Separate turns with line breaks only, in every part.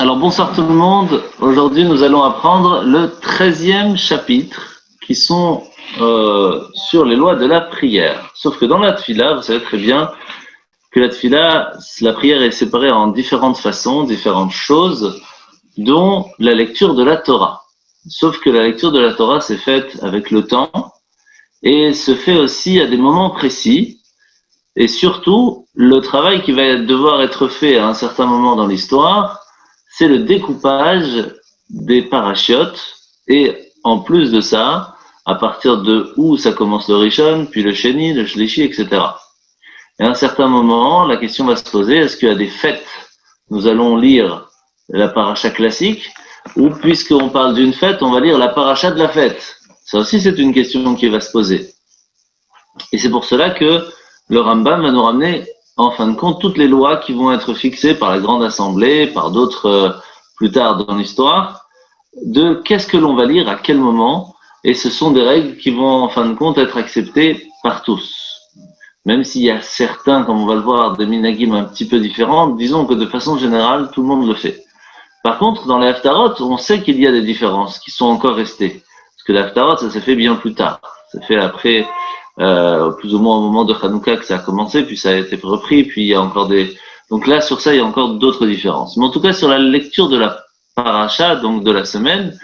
Alors bonsoir tout le monde, aujourd'hui nous allons apprendre le 13e chapitre qui sont sur les lois de la prière. Sauf que dans la tfila, vous savez très bien que la tfila, la prière est séparée en différentes façons, différentes choses, dont la lecture de la Torah. Sauf que la lecture de la Torah s'est faite avec le temps et se fait aussi à des moments précis. Et surtout, le travail qui va devoir être fait à un certain moment dans l'histoire, c'est le découpage des parachiotes. Et en plus de ça, à partir de où ça commence le Rishon, puis le Sheni, le Shlishi, etc. Et à un certain moment, la question va se poser, est-ce qu'il y a des fêtes, nous allons lire la paracha classique, ou puisqu'on parle d'une fête, on va lire la paracha de la fête? Ça aussi, c'est une question qui va se poser. Et c'est pour cela que le Rambam va nous ramener, en fin de compte, toutes les lois qui vont être fixées par la Grande Assemblée, par d'autres plus tard dans l'histoire, de qu'est-ce que l'on va lire, à quel moment, et ce sont des règles qui vont, en fin de compte, être acceptées par tous. Même s'il y a certains, comme on va le voir, des minagim un petit peu différents, disons que de façon générale, tout le monde le fait. Par contre, dans les haftarot, on sait qu'il y a des différences qui sont encore restées. Parce que les haftarot, ça s'est fait bien plus tard. Ça fait après... plus ou moins au moment de Hanouka que ça a commencé, puis ça a été repris, puis il y a encore des... Donc là, sur ça, il y a encore d'autres différences. Mais en tout cas, sur la lecture de la paracha, donc de la semaine,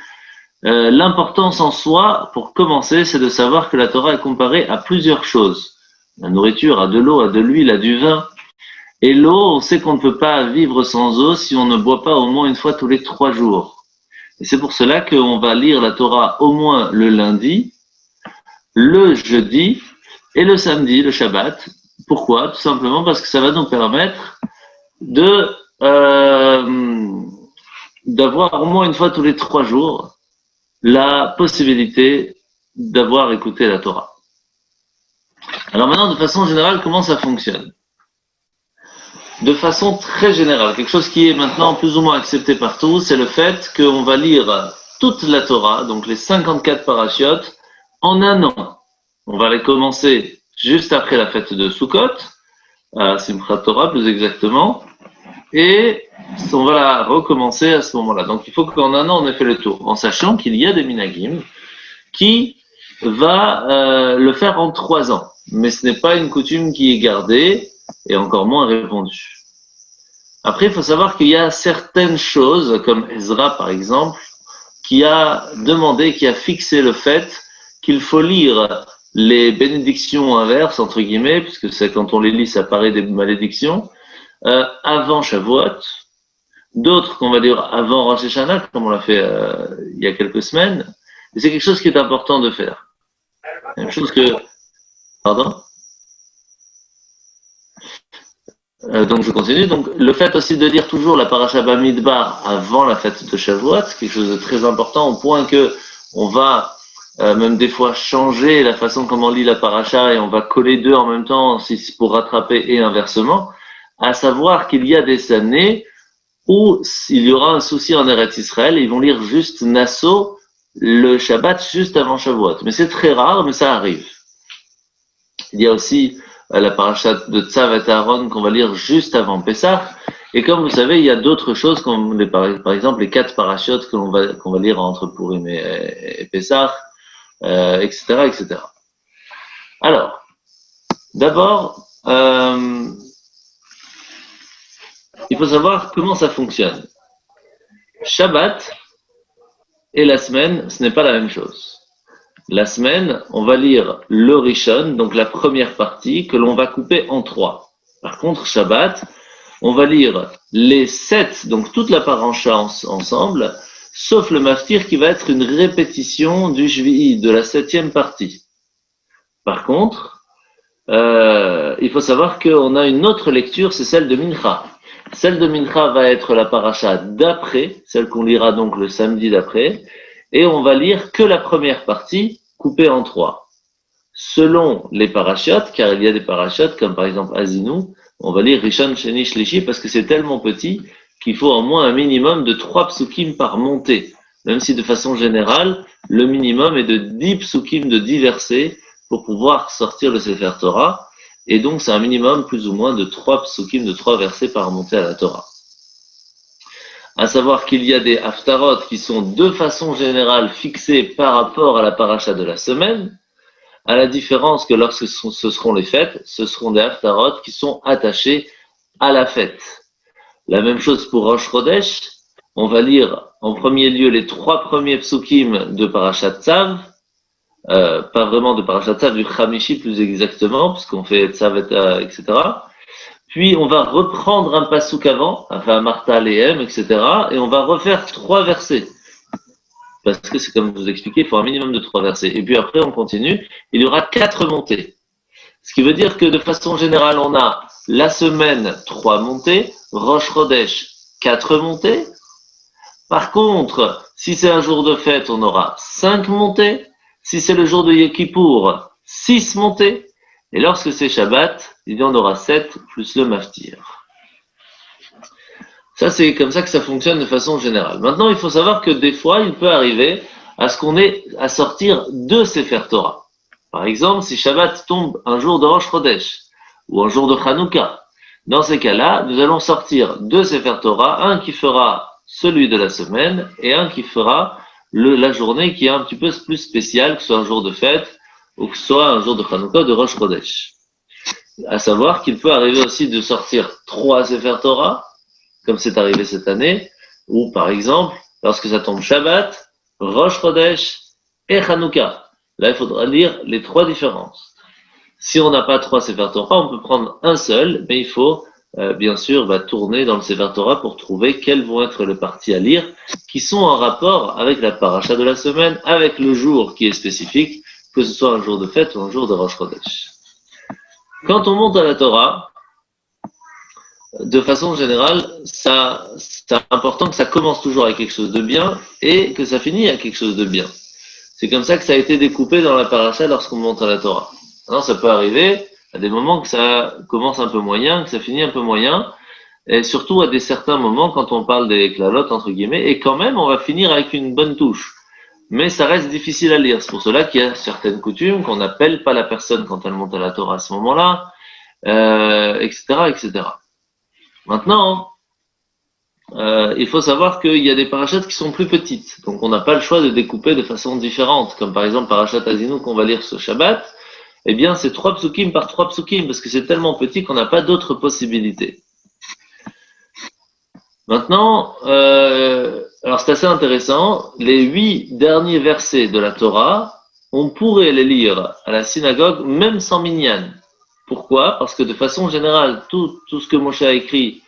l'importance en soi, pour commencer, c'est de savoir que la Torah est comparée à plusieurs choses. La nourriture, à de l'eau, à de l'huile, à du vin. Et l'eau, on sait qu'on ne peut pas vivre sans eau si on ne boit pas au moins une fois tous les 3 jours. Et c'est pour cela qu'on va lire la Torah au moins le lundi, le jeudi et le samedi, le Shabbat. Pourquoi? Tout simplement parce que ça va nous permettre d'avoir au moins une fois tous les 3 jours la possibilité d'avoir écouté la Torah. Alors maintenant, de façon générale, comment ça fonctionne? De façon très générale, quelque chose qui est maintenant plus ou moins accepté par tous, c'est le fait qu'on va lire toute la Torah, donc les 54 parachiotes, en un an. On va les commencer juste après la fête de Sukkot, à Simchat Torah plus exactement, et on va la recommencer à ce moment-là. Donc il faut qu'en un an on ait fait le tour, en sachant qu'il y a des minagim qui va le faire en 3 ans. Mais ce n'est pas une coutume qui est gardée, et encore moins répandue. Après, il faut savoir qu'il y a certaines choses, comme Ezra par exemple, qui a demandé, qui a fixé le fait qu'il faut lire les bénédictions inverses, entre guillemets, puisque c'est quand on les lit, ça paraît des malédictions, avant Shavuot, d'autres qu'on va lire avant Rosh Hashanah, comme on l'a fait il y a quelques semaines, et c'est quelque chose qui est important de faire. Même chose que... Pardon? Donc je continue. Donc le fait aussi de lire toujours la paracha Bamidbar avant la fête de Shavuot, c'est quelque chose de très important, au point que on va même des fois changer la façon comment on lit la paracha et on va coller deux en même temps pour rattraper et inversement, à savoir qu'il y a des années où il y aura un souci en Eretz Israël et ils vont lire juste Nassau le Shabbat juste avant Shavuot. Mais c'est très rare, mais ça arrive. Il y a aussi la paracha de Tzav et Aaron qu'on va lire juste avant Pessah. Et comme vous savez, il y a d'autres choses, comme par exemple les 4 parachiotes qu'on va lire entre Purim et Pessah, etc., etc. Alors, d'abord, il faut savoir comment ça fonctionne. Shabbat et la semaine, ce n'est pas la même chose. La semaine, on va lire le Rishon, donc la première partie, que l'on va couper en 3. Par contre, Shabbat, on va lire les 7, donc toute la paracha ensemble, sauf le maftir qui va être une répétition du Shvi'i, de la 7e partie. Par contre, il faut savoir qu'on a une autre lecture, c'est celle de Mincha. Celle de Mincha va être la paracha d'après, celle qu'on lira donc le samedi d'après, et on va lire que la première partie, coupée en 3. Selon les parachiotes, car il y a des parachiotes, comme par exemple Azinu, on va lire Rishon, Sheni, Shlishi, parce que c'est tellement petit qu'il faut au moins un minimum de 3 psukim par montée. Même si de façon générale, le minimum est de 10 psukim de 10 versets pour pouvoir sortir le Sefer Torah. Et donc, c'est un minimum plus ou moins de 3 psukim de 3 versets par montée à la Torah. à savoir qu'il y a des haftarot qui sont de façon générale fixées par rapport à la paracha de la semaine, à la différence que lorsque ce seront les fêtes, ce seront des haftarot qui sont attachés à la fête. La même chose pour Rosh Chodesh, on va lire en premier lieu les 3 premiers psukim de Parashat Tzav, pas vraiment de Parashat Tzav, du Chamishi plus exactement, puisqu'on fait Tzav, etc. Puis on va reprendre un pasuk avant, enfin Martha, Léem, etc. Et on va refaire 3 versets. Parce que c'est comme je vous expliquais, il faut un minimum de 3 versets. Et puis après on continue, il y aura 4 montées. Ce qui veut dire que de façon générale, on a la semaine 3 montées, Rosh Chodesh 4 montées. Par contre, si c'est un jour de fête, on aura 5 montées. Si c'est le jour de Yom Kippour, 6 montées. Et lorsque c'est Shabbat, il y en aura 7 plus le maftir. Ça, c'est comme ça que ça fonctionne de façon générale. Maintenant, il faut savoir que des fois, il peut arriver à ce qu'on ait à sortir 2 Sefer Torah. Par exemple, si Shabbat tombe un jour de Rosh Chodesh ou un jour de Hanouka, dans ces cas-là, nous allons sortir 2 Sefer Torah, un qui fera celui de la semaine et un qui fera la journée qui est un petit peu plus spéciale, que ce soit un jour de fête ou que ce soit un jour de Hanouka ou de Rosh Chodesh. À savoir qu'il peut arriver aussi de sortir 3 Sefer Torah, comme c'est arrivé cette année, ou par exemple, lorsque ça tombe Shabbat, Rosh Chodesh et Hanouka. Là, il faudra lire les 3 différences. Si on n'a pas 3 Sefer Torah, on peut prendre un seul, mais il faut bien sûr tourner dans le Sefer Torah pour trouver quelles vont être les parties à lire qui sont en rapport avec la paracha de la semaine, avec le jour qui est spécifique, que ce soit un jour de fête ou un jour de Rosh Chodesh. Quand on monte à la Torah, de façon générale, c'est important que ça commence toujours avec quelque chose de bien et que ça finisse avec quelque chose de bien. C'est comme ça que ça a été découpé dans la paracha lorsqu'on monte à la Torah. Alors, ça peut arriver à des moments que ça commence un peu moyen, que ça finit un peu moyen, et surtout à des certains moments quand on parle des klalotes, entre guillemets, et quand même on va finir avec une bonne touche. Mais ça reste difficile à lire. C'est pour cela qu'il y a certaines coutumes qu'on n'appelle pas la personne quand elle monte à la Torah à ce moment-là, etc., etc. Maintenant, il faut savoir qu'il y a des parachutes qui sont plus petites. Donc on n'a pas le choix de découper de façon différente. Comme par exemple Parashat Azinu qu'on va lire ce Shabbat. Eh bien, c'est 3 psukim par 3 psukim, parce que c'est tellement petit qu'on n'a pas d'autres possibilités. Maintenant, alors c'est assez intéressant, les 8 derniers versets de la Torah, on pourrait les lire à la synagogue, même sans minyan. Pourquoi? Parce que de façon générale, tout ce que Moshe a écrit,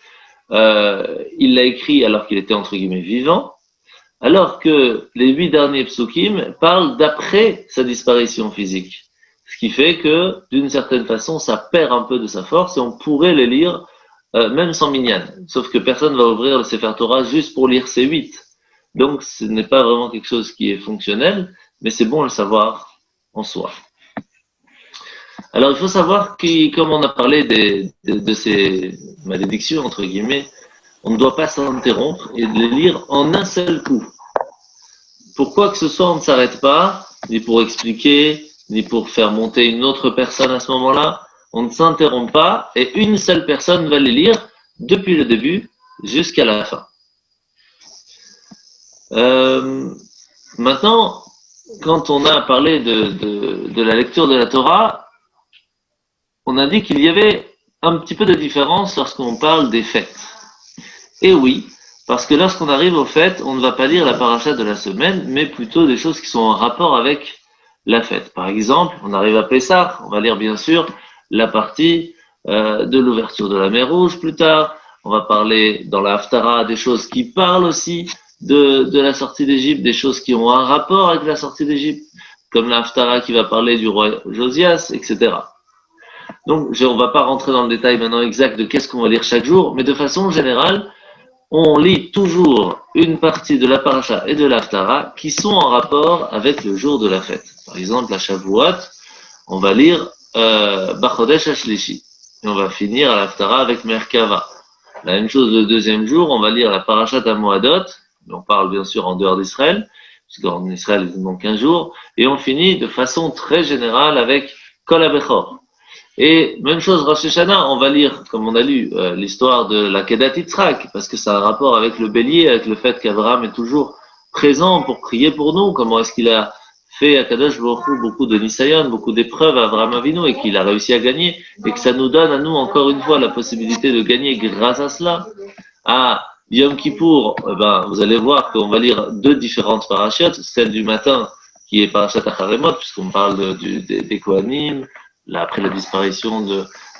il l'a écrit alors qu'il était entre guillemets vivant, alors que les 8 derniers psukim parlent d'après sa disparition physique. Ce qui fait que, d'une certaine façon, ça perd un peu de sa force et on pourrait les lire même sans minyan. Sauf que personne ne va ouvrir le Sefer Torah juste pour lire ces 8. Donc, ce n'est pas vraiment quelque chose qui est fonctionnel, mais c'est bon à le savoir en soi. Alors, il faut savoir que, comme on a parlé de ces malédictions, entre guillemets, on ne doit pas s'interrompre et les lire en un seul coup. Pourquoi que ce soit, on ne s'arrête pas, ni pour expliquer, ni pour faire monter une autre personne à ce moment-là. On ne s'interrompt pas et une seule personne va les lire depuis le début jusqu'à la fin. Maintenant, quand on a parlé de la lecture de la Torah, on a dit qu'il y avait un petit peu de différence lorsqu'on parle des fêtes. Et oui, parce que lorsqu'on arrive aux fêtes, on ne va pas lire la paracha de la semaine, mais plutôt des choses qui sont en rapport avec la fête. Par exemple, on arrive à Pessah, on va lire bien sûr la partie de l'ouverture de la mer Rouge plus tard. On va parler dans la Haftara des choses qui parlent aussi de la sortie d'Égypte, des choses qui ont un rapport avec la sortie d'Égypte, comme la Haftara qui va parler du roi Josias, etc. Donc, on ne va pas rentrer dans le détail maintenant exact de qu'est-ce qu'on va lire chaque jour, mais de façon générale, on lit toujours une partie de la paracha et de l'Haftara qui sont en rapport avec le jour de la fête. Par exemple, à Shavuot, on va lire Bachodesh Hashlishi. Et on va finir à l'Haftara avec Merkava. La même chose le deuxième jour, on va lire la Parashat HaMoadot. On parle bien sûr en dehors d'Israël, puisqu'en Israël, il manque 15 jours. Et on finit de façon très générale avec Kol HaBechor. Et même chose, Rosh Hashanah, on va lire, comme on a lu, l'histoire de la Kedat Yitzhak, parce que ça a un rapport avec le bélier, avec le fait qu'Abraham est toujours présent pour prier pour nous. Comment est-ce qu'il a fait à Kadosh Baruch Hu beaucoup de Nisayon, beaucoup d'épreuves à Abraham Avinu, et qu'il a réussi à gagner, et que ça nous donne à nous encore une fois la possibilité de gagner grâce à cela. À Yom Kippour, vous allez voir qu'on va lire deux différentes parachutes, celle du matin qui est parachat Acharemot, puisqu'on parle des Kohanim, après la disparition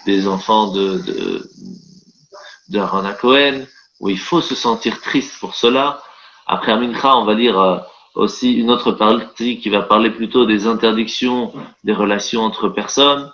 des enfants de Aaron Cohen, où il faut se sentir triste pour cela. Après Amincha, on va lire aussi une autre partie qui va parler plutôt des interdictions des relations entre personnes.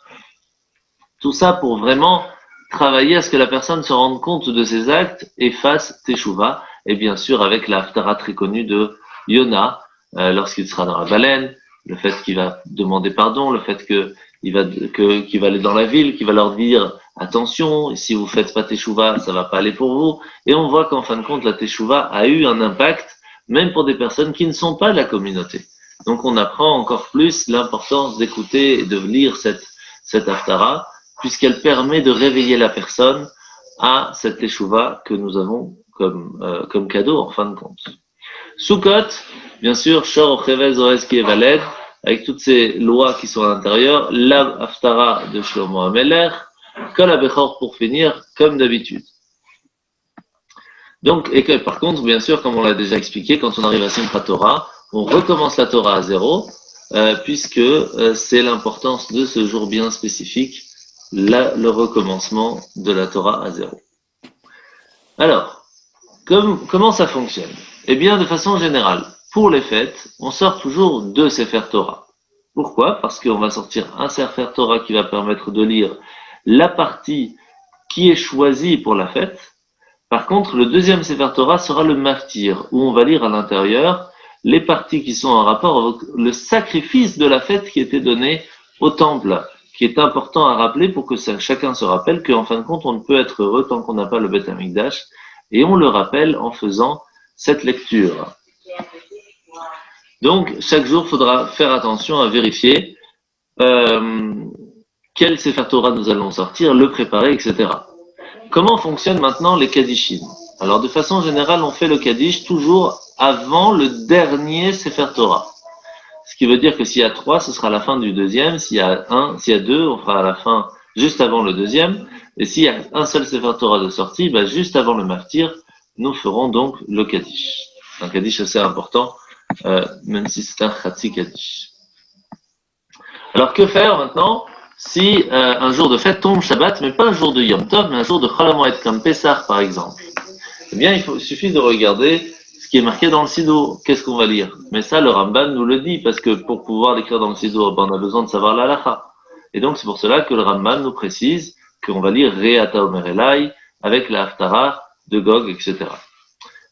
Tout ça pour vraiment travailler à ce que la personne se rende compte de ses actes et fasse teshuva. Et bien sûr, avec la haftara très connue de Yona, lorsqu'il sera dans la baleine, le fait qu'il va demander pardon, le fait qu'il va aller dans la ville, qu'il va leur dire attention, si vous faites pas teshuva, ça va pas aller pour vous. Et on voit qu'en fin de compte, la teshuva a eu un impact, même pour des personnes qui ne sont pas de la communauté. Donc on apprend encore plus l'importance d'écouter et de lire cette haftara, puisqu'elle permet de réveiller la personne à cette teshuva que nous avons comme cadeau en fin de compte. Sukkot, bien sûr, Shor Chevez Ores Kievaled, avec toutes ces lois qui sont à l'intérieur, la haftara de Shlomo Ameler, Kol HaBechor pour finir, comme d'habitude. Donc, et que par contre, bien sûr, comme on l'a déjà expliqué, quand on arrive à Simchat Torah, on recommence la Torah à zéro, puisque c'est l'importance de ce jour bien spécifique, le recommencement de la Torah à zéro. Alors, comment ça fonctionne? Eh bien, de façon générale, pour les fêtes, on sort toujours deux Sefer Torah. Pourquoi? Parce qu'on va sortir un Sefer Torah qui va permettre de lire la partie qui est choisie pour la fête. Par contre, le deuxième Sefer Torah sera le Maftir, où on va lire à l'intérieur les parties qui sont en rapport avec le sacrifice de la fête qui était donné au temple, qui est important à rappeler pour que chacun se rappelle qu'en fin de compte, on ne peut être heureux tant qu'on n'a pas le Beth Amikdash, et on le rappelle en faisant cette lecture. Donc, chaque jour, il faudra faire attention à vérifier quel Sefer Torah nous allons sortir, le préparer, etc. Comment fonctionnent maintenant les Kaddishim? Alors, de façon générale, on fait le Kaddish toujours avant le dernier Sefer Torah. Ce qui veut dire que s'il y a 3, ce sera la fin du deuxième. S'il y a 2, on fera à la fin, juste avant le deuxième. Et s'il y a un seul Sefer Torah de sortie, juste avant le Maftir, nous ferons donc le Kaddish. Un Kaddish assez important, même si c'est un Khatsi Kaddish. Alors, que faire maintenant si un jour de fête tombe Shabbat, mais pas un jour de Yom Tov, mais un jour de Chol HaMoed, comme Pessah par exemple? Eh bien, il suffit de regarder ce qui est marqué dans le Sidour. Qu'est-ce qu'on va lire? Mais ça, le Ramban nous le dit, parce que pour pouvoir l'écrire dans le Sidour, on a besoin de savoir la halakha. Et donc, c'est pour cela que le Ramban nous précise qu'on va lire Re'ata Omer Elai avec la Haftara de Gog, etc.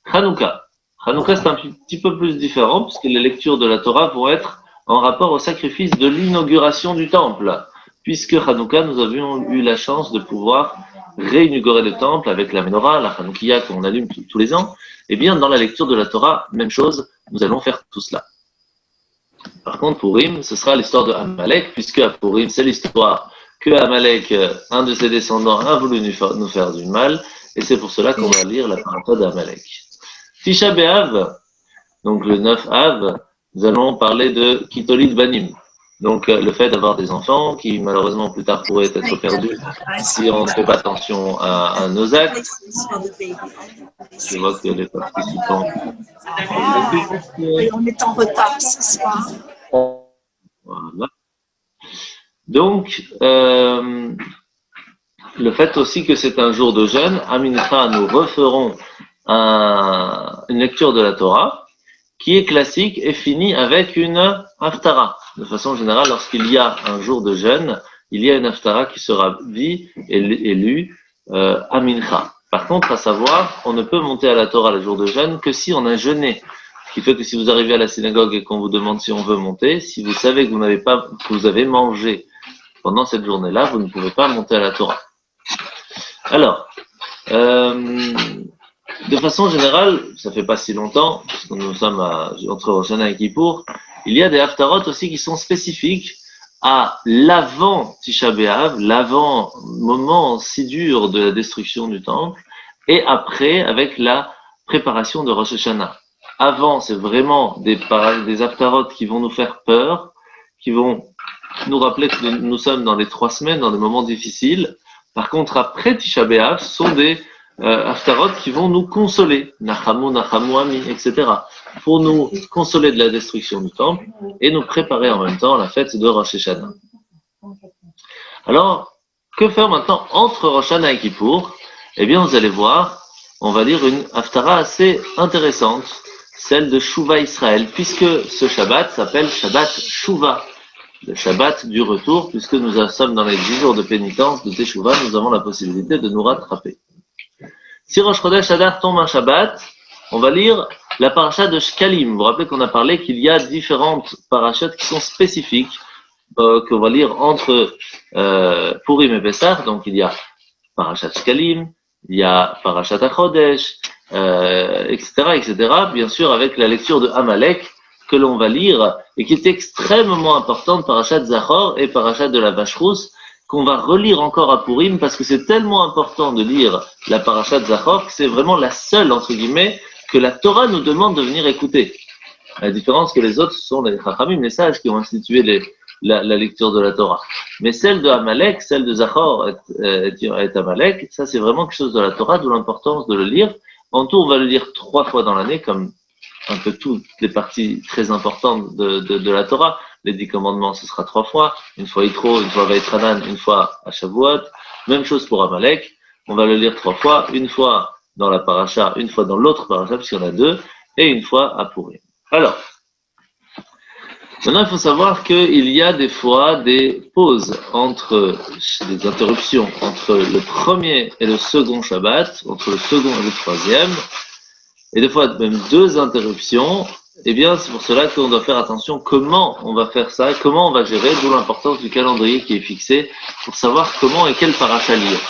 Hanouka. Hanouka, c'est un petit peu plus différent, puisque les lectures de la Torah vont être en rapport au sacrifice de l'inauguration du temple. Puisque Hanouka, nous avions eu la chance de pouvoir réinaugurer le temple avec la Menorah, la Hanoukia qu'on allume tous les ans. Eh bien, dans la lecture de la Torah, même chose, nous allons faire tout cela. Par contre, Purim, ce sera l'histoire de Amalek, puisque à Purim, c'est l'histoire que Amalek, un de ses descendants, a voulu nous faire du mal, et c'est pour cela qu'on va lire la paracha d'Amalek. Tisha B'Av, donc le 9 Av, nous allons parler de Kitolit Banim. Donc, le fait d'avoir des enfants qui, malheureusement, plus tard pourraient être perdus si on ne fait pas attention à nos actes. Je vois que les participants...
On est en retard ce soir.
Voilà. Donc, le fait aussi que c'est un jour de jeûne, à Mincha, nous referons une lecture de la Torah qui est classique et finit avec une haftara. De façon générale, lorsqu'il y a un jour de jeûne, il y a une haftara qui sera dit et lue à Mincha. Par contre, à savoir, on ne peut monter à la Torah le jour de jeûne que si on a jeûné. Ce qui fait que si vous arrivez à la synagogue et qu'on vous demande si on veut monter, si vous savez que vous avez mangé pendant cette journée-là, vous ne pouvez pas monter à la Torah. Alors, de façon générale, ça fait pas si longtemps, puisque nous sommes entre Rosh Hashanah et Kippour, il y a des haftarot aussi qui sont spécifiques à l'avant Tisha B'Av, l'avant moment si dur de la destruction du temple, et après avec la préparation de Rosh Hashanah. Avant, c'est vraiment des haftarot qui vont nous faire peur, qui vont nous rappeler que nous sommes dans les 3 semaines, dans des moments difficiles. Par contre, après Tisha B'Av, ce sont des haftarot qui vont nous consoler, Nachamu, Nachamu Ami, etc., pour nous consoler de la destruction du temple et nous préparer en même temps à la fête de Rosh Hashanah. Alors, que faire maintenant entre Rosh Hashanah et Kippour? Eh bien, vous allez voir, on va lire une haftara assez intéressante, celle de Shuvah Israël, puisque ce Shabbat s'appelle Shabbat Shuvah, le Shabbat du retour, puisque nous sommes dans les 10 jours de pénitence de Teshuvah, nous avons la possibilité de nous rattraper. Si Rosh Chodesh Adar tombe un Shabbat, on va lire la paracha de Shkalim. Vous vous rappelez qu'on a parlé qu'il y a différentes parachutes qui sont spécifiques, qu'on va lire entre Purim et Pessah. Donc il y a parachat Shkalim, il y a parachat HaChodesh, etc., etc. Bien sûr avec la lecture de Amalek que l'on va lire et qui est extrêmement importante, parachat Zachor et parachat de la vache rousse, qu'on va relire encore à Purim parce que c'est tellement important de lire la parachat Zachor que c'est vraiment la seule, entre guillemets, que la Torah nous demande de venir écouter. À la différence que les autres sont les Chachamim, les sages qui ont institué la lecture de la Torah. Mais celle de Amalek, celle de Zachor et Amalek, ça c'est vraiment quelque chose de la Torah, d'où l'importance de le lire. En tout, on va le lire 3 fois dans l'année, comme un peu toutes les parties très importantes de la Torah. Les 10 commandements, ce sera 3 fois. Une fois Yitro, une fois Vaïtranan, une fois à Shavuot. Même chose pour Amalek. On va le lire 3 fois. Une fois dans la paracha, une fois dans l'autre paracha, puisqu'il y en a 2, et une fois à Purim. Alors, maintenant, il faut savoir qu'il y a des fois des pauses des interruptions entre le premier et le second Shabbat, entre le second et le troisième, et des fois même 2 interruptions. Eh bien, c'est pour cela qu'on doit faire attention comment on va faire ça, comment on va gérer, d'où l'importance du calendrier qui est fixé pour savoir comment et quel paracha lire.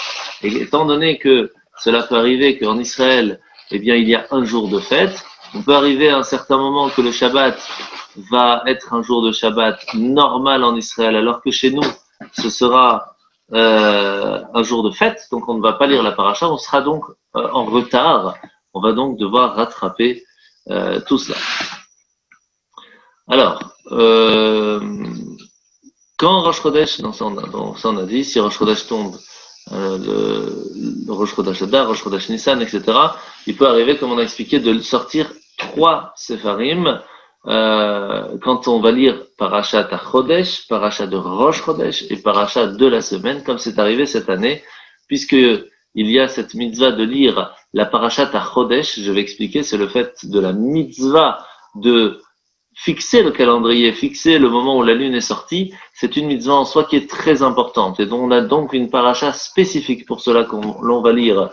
Et étant donné que cela peut arriver qu'en Israël, eh bien, il y a un jour de fête, on peut arriver à un certain moment que le Shabbat va être un jour de Shabbat normal en Israël, alors que chez nous, ce sera un jour de fête, donc on ne va pas lire la paracha, on sera donc en retard, on va donc devoir rattraper tout cela. Alors, quand Rosh Chodesh, dans ça on a dit, si Rosh Chodesh tombe, le Rosh Chodesh Adar, Rosh Chodesh Nissan, etc., il peut arriver, comme on a expliqué, de sortir 3 Sefarim, quand on va lire Parashat HaChodesh, Parashat de Rosh Chodesh et Parashat de la semaine, comme c'est arrivé cette année, puisque il y a cette mitzvah de lire la Parashat HaChodesh, je vais expliquer, c'est le fait de la mitzvah de fixer le calendrier, fixer le moment où la lune est sortie, c'est une mitzvah en soi qui est très importante et dont on a donc une paracha spécifique pour cela l'on va lire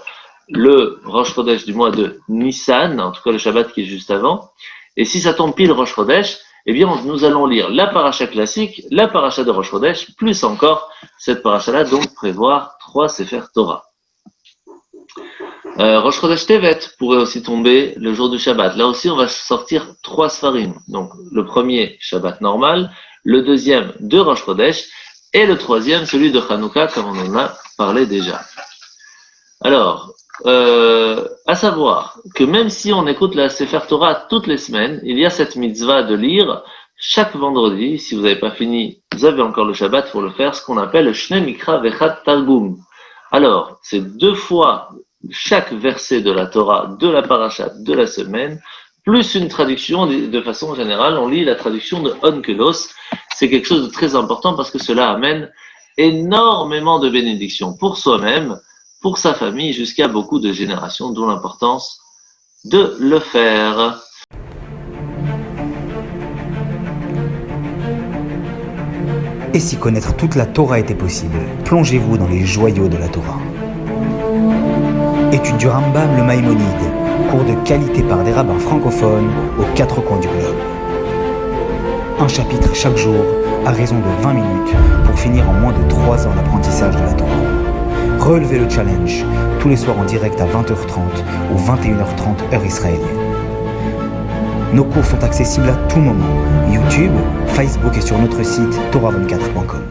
le Rosh Chodesh du mois de Nissan, en tout cas le Shabbat qui est juste avant. Et si ça tombe pile Rosh Chodesh, eh bien nous allons lire la paracha classique, la paracha de Rosh Chodesh, plus encore cette paracha-là, donc prévoir 3 Sefer Torah. Rosh Chodesh Tevet pourrait aussi tomber le jour du Shabbat. Là aussi, on va sortir 3 Sfarim. Donc, le premier, Shabbat normal, le deuxième, de Rosh Chodesh, et le troisième, celui de Hanouka, comme on en a parlé déjà. Alors, à savoir que même si on écoute la Sefer Torah toutes les semaines, il y a cette mitzvah de lire chaque vendredi. Si vous n'avez pas fini, vous avez encore le Shabbat pour le faire, ce qu'on appelle le Shnei Mikra Vechat Targum. Alors, c'est 2 fois chaque verset de la Torah, de la paracha, de la semaine, plus une traduction. De façon générale, on lit la traduction de Onkelos. C'est quelque chose de très important parce que cela amène énormément de bénédictions pour soi-même, pour sa famille, jusqu'à beaucoup de générations, d'où l'importance de le faire.
Et si connaître toute la Torah était possible, plongez-vous dans les joyaux de la Torah. Étude du Rambam, le Maïmonide, cours de qualité par des rabbins francophones aux 4 coins du globe. Un chapitre chaque jour, à raison de 20 minutes, pour finir en moins de 3 ans l'apprentissage de la Torah. Relevez le challenge, tous les soirs en direct à 20h30 ou 21h30 heure israélienne. Nos cours sont accessibles à tout moment. YouTube, Facebook et sur notre site torah24.com.